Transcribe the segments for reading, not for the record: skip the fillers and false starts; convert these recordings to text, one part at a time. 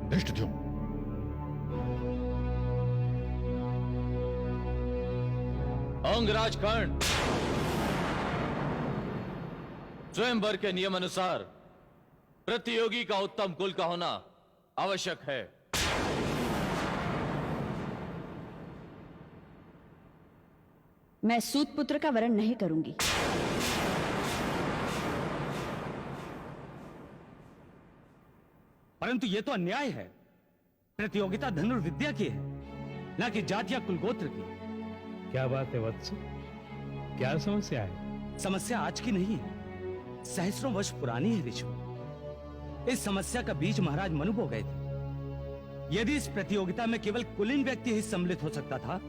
धृष्टद्युम्न, अंगराज कर्ण, स्वयंवर के नियम अनुसार प्रतियोगी का उत्तम कुल का होना आवश्यक है। मैं सूत पुत्र का वरण नहीं करूंगी। परंतु यह तो अन्याय है। प्रतियोगिता धनुर्विद्या की है, न कि जाति या कुलगोत्र की। क्या बात है वत्स? क्या समस्या है? समस्या आज की नहीं है, सहस्रों वर्ष पुरानी है ऋषि। इस समस्या का बीज महाराज मनु बो गए थे। यदि इस प्रतियोगिता में केवल कुलीन व्यक्ति ही सम्मिलित हो सकता था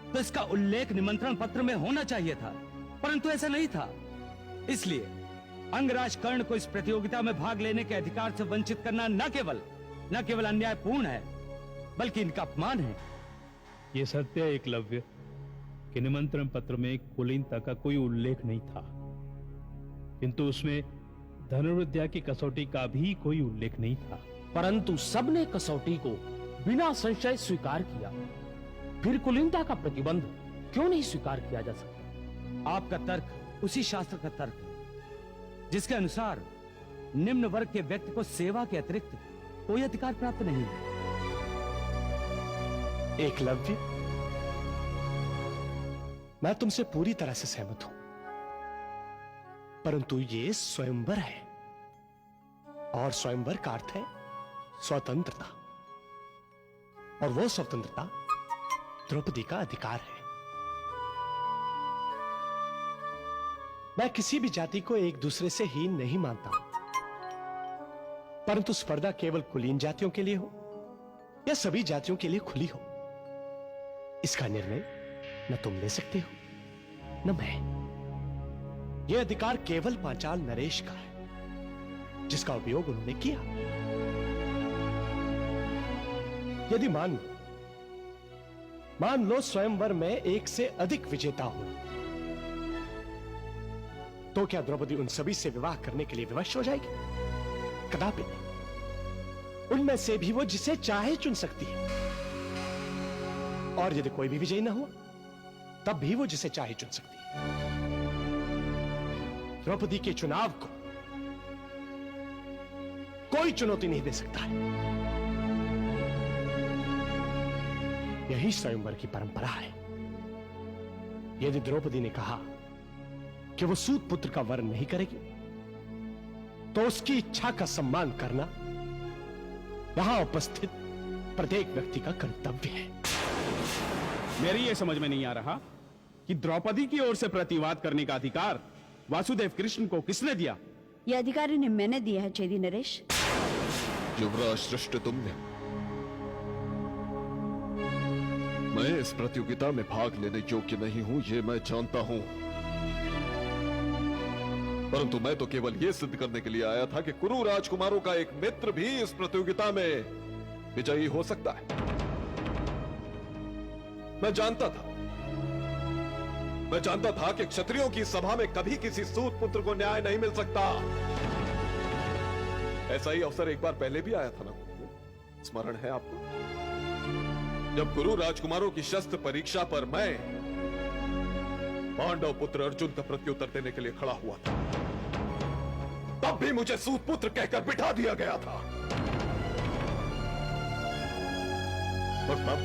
तो इसका उल्लेख निमंत्रण पत्र में होना चाहिए था, परंतु ऐसा नहीं था। इसलिए अंगराज कर्ण को इस प्रतियोगिता में भाग लेने के अधिकार से वंचित करना न केवल अन्यायपूर्ण है, बल्कि इनका अपमान है। ये सत्य है एकलव्य कि निमंत्रण पत्र में कुलीनता का कोई उल्लेख नहीं था, किंतु उसमें धनुर्विद्या की कसौटी का भी कोई उल्लेख नहीं था। परंतु सबने कसौटी को बिना संशय स्वीकार किया, फिर कुलीनता का प्रतिबंध क्यों नहीं स्वीकार किया जा सकता? आपका तर्क उसी शास्त्र का तर्क है जिसके अनुसार निम्न वर्ग के व्यक्ति को सेवा के अतिरिक्त कोई अधिकार प्राप्त नहीं है। एकलव्य, मैं तुमसे पूरी तरह से सहमत हूं, परंतु ये स्वयंवर है और स्वयंवर का अर्थ है स्वतंत्रता, और वो स्वतंत्रता द्रौपदी का अधिकार है। मैं किसी भी जाति को एक दूसरे से हीन नहीं मानता, परंतु स्पर्धा केवल कुलीन जातियों के लिए हो या सभी जातियों के लिए खुली हो, इसका निर्णय न तुम ले सकते हो न मैं। यह अधिकार केवल पांचाल नरेश का है, जिसका उपयोग उन्होंने किया। यदि मान लो स्वयंवर में एक से अधिक विजेता हो, तो क्या द्रौपदी उन सभी से विवाह करने के लिए विवश हो जाएगी? कदापि नहीं। उनमें से भी वो जिसे चाहे चुन सकती है, और यदि कोई भी विजयी ना हुआ तब भी वो जिसे चाहे चुन सकती है। द्रौपदी के चुनाव को कोई चुनौती नहीं दे सकता है। यही स्वयंवर की परंपरा है। यदि द्रौपदी ने कहा कि वो सूत पुत्र का वर्ण नहीं करेगी, तो उसकी इच्छा का सम्मान करना यहां उपस्थित प्रत्येक व्यक्ति का कर्तव्य है। मेरी यह समझ में नहीं आ रहा कि द्रौपदी की ओर से प्रतिवाद करने का अधिकार वासुदेव कृष्ण को किसने दिया? यह अधिकार इन्हें मैंने दिया है चेदी नरेश। युवराज श्रेष्ठ, तुमने। मैं इस प्रतियोगिता में भाग लेने योग्य नहीं हूं, यह मैं जानता हूं, परंतु मैं तो केवल यह सिद्ध करने के लिए आया था कि कुरु राजकुमारों का एक मित्र भी इस प्रतियोगिता में विजयी हो सकता है। मैं जानता था कि क्षत्रियों की सभा में कभी किसी सूत पुत्र को न्याय नहीं मिल सकता। ऐसा ही अवसर एक बार पहले भी आया था ना, स्मरण है आपको? जब कुरु राजकुमारों की शस्त्र परीक्षा पर मैं पांडव पुत्र अर्जुन का प्रत्युत्तर देने के लिए खड़ा हुआ था, तब भी मुझे सूत पुत्र कहकर बिठा दिया गया था। और तब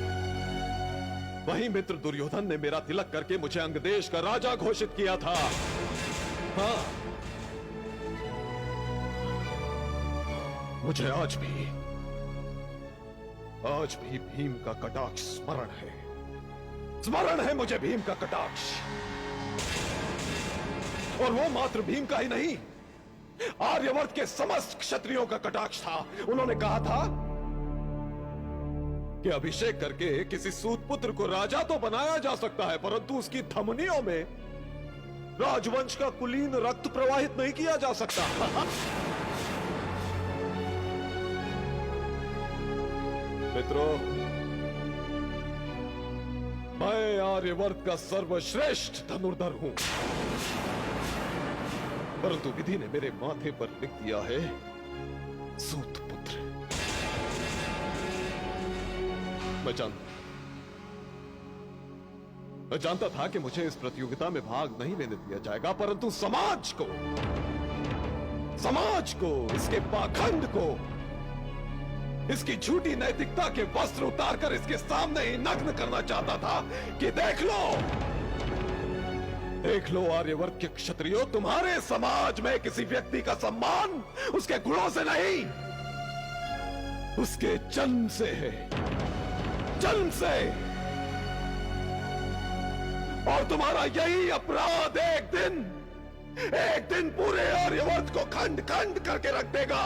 वही मित्र दुर्योधन ने मेरा तिलक करके मुझे अंगदेश का राजा घोषित किया था। हाँ, मुझे आज भी भीम का कटाक्ष स्मरण है मुझे भीम का कटाक्ष। और वो मात्र भीम का ही नहीं, आर्यवर्त के समस्त क्षत्रियों का कटाक्ष था। उन्होंने कहा था कि अभिषेक करके किसी सूत पुत्र को राजा तो बनाया जा सकता है, परंतु उसकी धमनियों में राजवंश का कुलीन रक्त प्रवाहित नहीं किया जा सकता। मित्रों, मैं आर्यवर्त का सर्वश्रेष्ठ धनुर्धर हूं, परंतु विधि ने मेरे माथे पर लिख दिया है सूत पुत्र। मैं जानता था कि मुझे इस प्रतियोगिता में भाग नहीं लेने दिया जाएगा, परंतु समाज को, इसके पाखंड को, इसकी झूठी नैतिकता के वस्त्र उतारकर इसके सामने ही नग्न करना चाहता था कि देख लो आर्यवर्त के क्षत्रियो, तुम्हारे समाज में किसी व्यक्ति का सम्मान उसके गुणों से नहीं, उसके जन्म से है, जन्म से। और तुम्हारा यही अपराध एक दिन पूरे आर्यवर्त को खंड खंड करके रख देगा।